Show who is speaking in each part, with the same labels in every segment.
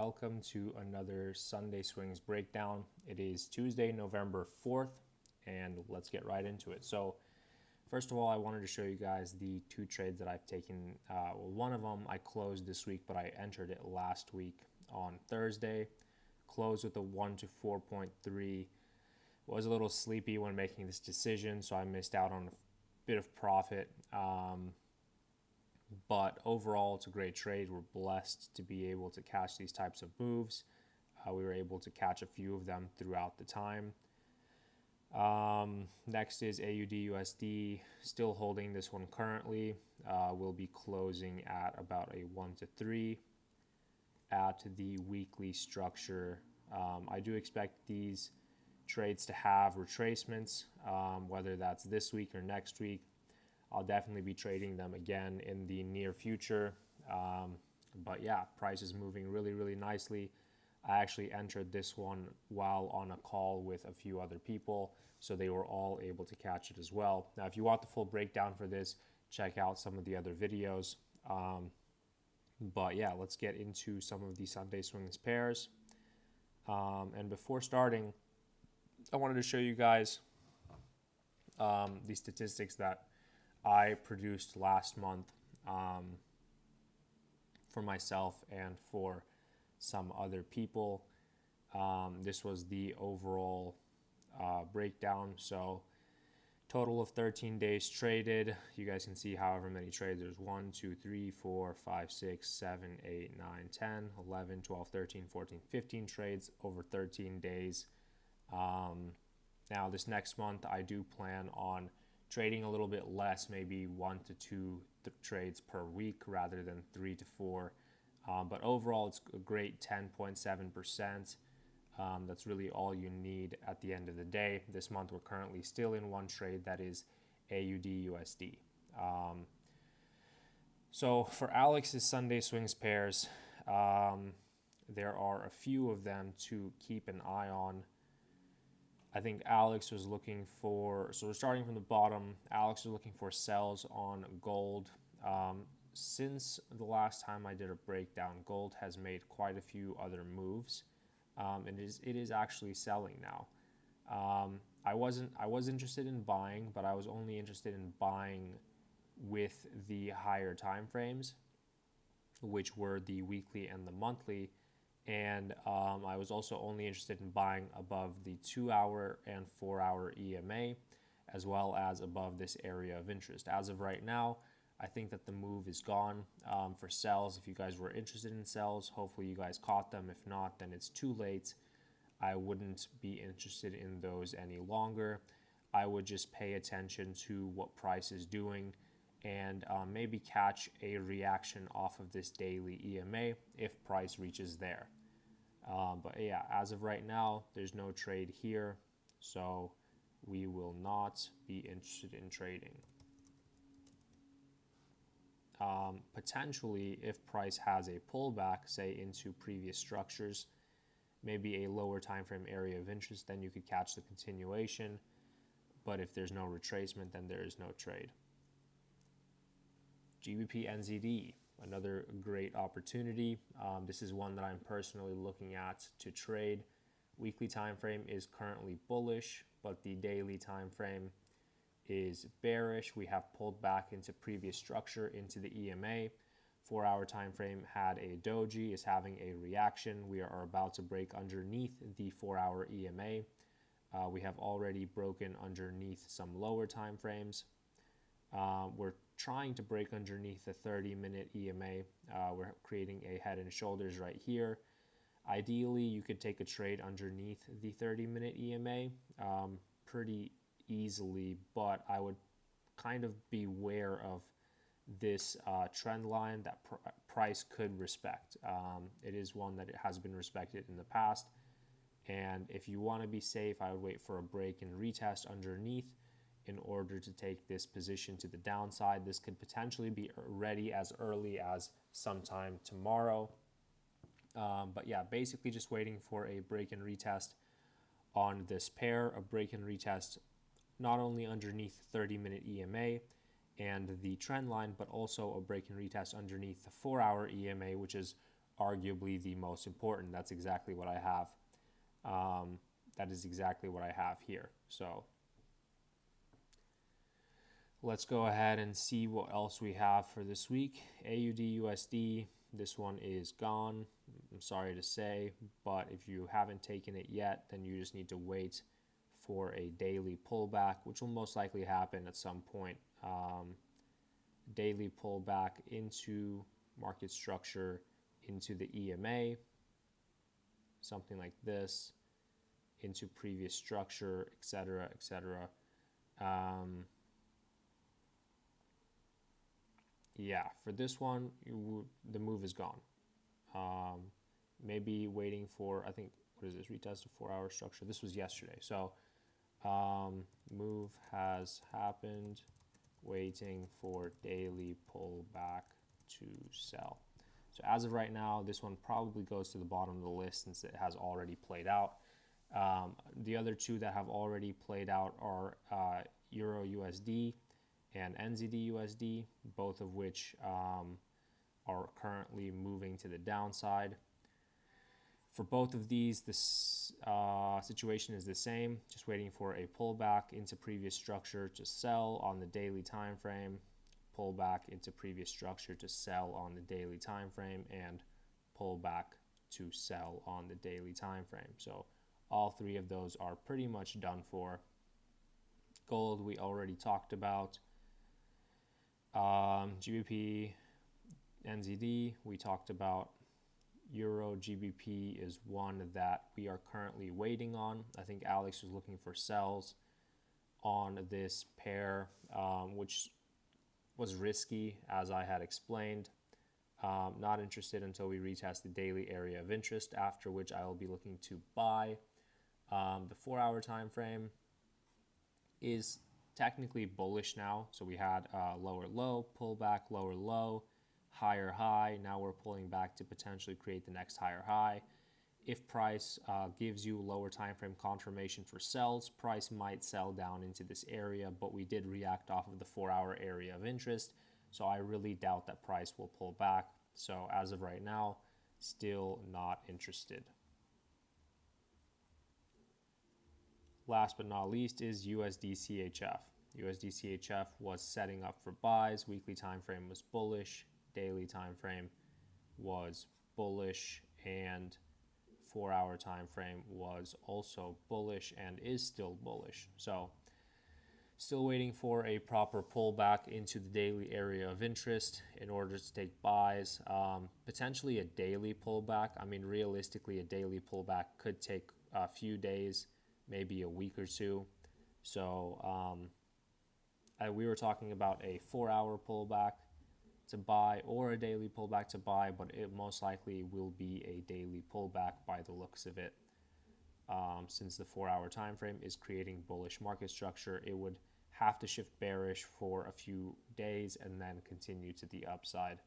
Speaker 1: welcome to another Sunday Swings breakdown. It is Tuesday, November 4th, and let's get right into it. So, first of all, I wanted to show you guys the two trades that I've taken. One of them I closed this week, but I entered it last week on Thursday. Closed with a 1 to 4.3. Was a little sleepy when making this decision, so I missed out on a bit of profit. But overall, it's a great trade. We're blessed to be able to catch these types of moves. We were able to catch a few of them throughout the time. Next is AUD USD, still holding this one currently. We'll be closing at about a 1 to 3 at the weekly structure. I do expect these trades to have retracements, whether that's this week or next week. I'll definitely be trading them again in the near future. But yeah, price is moving really, really nicely. I actually entered this one while on a call with a few other people, so they were all able to catch it as well. Now, if you want the full breakdown for this, check out some of the other videos. But yeah, let's get into some of the Sunday Swings pairs. And before starting, I wanted to show you guys the statistics that I produced last month for myself and for some other people. This was the overall breakdown. So total of 13 days traded. You guys can see however many trades. There's 1, 2, 3, 4, 5, 6, 7, 8, 9, 10, 11, 12, 13, 14, 15 trades over 13 days. Now this next month I do plan on trading a little bit less, maybe 1 to 2 trades per week rather than 3 to 4. But overall, it's a great 10.7%. That's really all you need at the end of the day. This month, we're currently still in one trade, that is AUD USD. So for Alex's Sunday Swings pairs, there are a few of them to keep an eye on. I think Alex was looking for, so we're starting from the bottom. Alex was looking for sells on gold. Since the last time I did a breakdown, gold has made quite a few other moves. And it is actually selling now. I was interested in buying, but I was only interested in buying with the higher time frames, which were the weekly and the monthly. And I was also only interested in buying above the 2-hour and 4-hour EMA, as well as above this area of interest. As of right now, I think that the move is gone for sells. If you guys were interested in sells, hopefully you guys caught them. If not, then it's too late. I wouldn't be interested in those any longer. I would just pay attention to what price is doing and maybe catch a reaction off of this daily EMA if price reaches there. But yeah, as of right now, there's no trade here, so we will not be interested in trading. Potentially, if price has a pullback, say into previous structures, maybe a lower time frame area of interest, then you could catch the continuation. But if there's no retracement, then there is no trade. GBP NZD, another great opportunity. This is one that I'm personally looking at to trade. Weekly time frame is currently bullish, but the daily time frame is bearish. We have pulled back into previous structure into the EMA. 4-hour time frame had a doji, is having a reaction. We are about to break underneath the 4-hour EMA. We have already broken underneath some lower time frames. We're trying to break underneath the 30-minute EMA. We're creating a head and shoulders right here. Ideally, you could take a trade underneath the 30-minute EMA pretty easily, but I would kind of be aware of this trend line that price could respect. It is one that it has been respected in the past, and if you want to be safe, I would wait for a break and retest underneath in order to take this position to the downside. This could potentially be ready as early as sometime tomorrow. But yeah, basically just waiting for a break and retest on this pair, a break and retest not only underneath 30-minute EMA and the trend line, but also a break and retest underneath the 4-hour EMA, which is arguably the most important. That's exactly what I have. That is exactly what I have here. So let's go ahead and see what else we have for this week. AUD USD, this one is gone. I'm sorry to say, but if you haven't taken it yet, then you just need to wait for a daily pullback, which will most likely happen at some point. Daily pullback into market structure, into the EMA, something like this, into previous structure, etc., etc. Yeah, for this one, the move is gone. Maybe waiting for, I think, what is this, retest of 4-hour structure. This was yesterday. So move has happened, waiting for daily pullback to sell. So as of right now, this one probably goes to the bottom of the list since it has already played out. The other two that have already played out are Euro USD and NZD USD, both of which are currently moving to the downside. For both of these, this situation is the same, just waiting for a pullback into previous structure to sell on the daily time frame, pullback into previous structure to sell on the daily time frame, and pullback to sell on the daily time frame. So all three of those are pretty much done for. Gold we already talked about. GBP, NZD we talked about. Euro GBP is one that we are currently waiting on. I think Alex was looking for sells on this pair, which was risky, as I had explained. Not interested until we retest the daily area of interest, after which I will be looking to buy. The 4-hour time frame is technically bullish now. So we had lower low, pullback, lower low, higher high. Now we're pulling back to potentially create the next higher high. If price gives you lower time frame confirmation for sells, price might sell down into this area, but we did react off of the 4-hour area of interest. So I really doubt that price will pull back. So as of right now, still not interested. Last but not least is USD CHF. USD CHF was setting up for buys. Weekly time frame was bullish. Daily time frame was bullish, and 4-hour time frame was also bullish and is still bullish. So still waiting for a proper pullback into the daily area of interest in order to take buys. Potentially a daily pullback. I mean, realistically, a daily pullback could take a few days, maybe a week or two. So we were talking about a 4-hour pullback to buy or a daily pullback to buy, but it most likely will be a daily pullback by the looks of it. Since the 4-hour time frame is creating bullish market structure, it would have to shift bearish for a few days and then continue to the upside.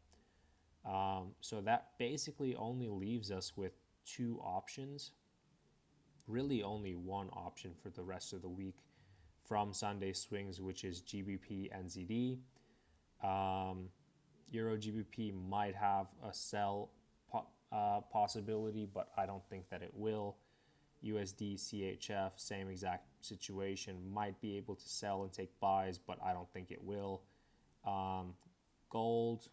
Speaker 1: So that basically only leaves us with two options. Really only one option for the rest of the week from Sunday swings, which is GBP NZD. Euro GBP might have a sell possibility, but I don't think that it will. USD CHF, same exact situation, might be able to sell and take buys, but I don't think it will. Gold,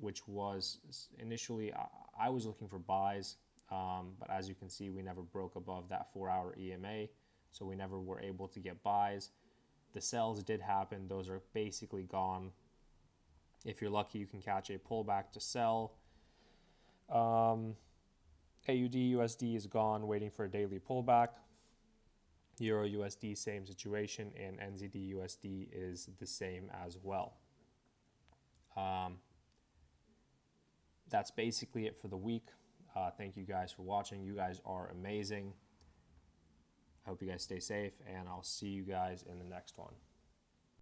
Speaker 1: which was initially, I was looking for buys, but as you can see, we never broke above that 4-hour EMA, so we never were able to get buys. The sells did happen. Those are basically gone. If you're lucky, you can catch a pullback to sell. AUD USD is gone, waiting for a daily pullback. Euro USD, same situation, and NZD USD is the same as well. That's basically it for the week. Thank you guys for watching. You guys are amazing. I hope you guys stay safe, and I'll see you guys in the next one.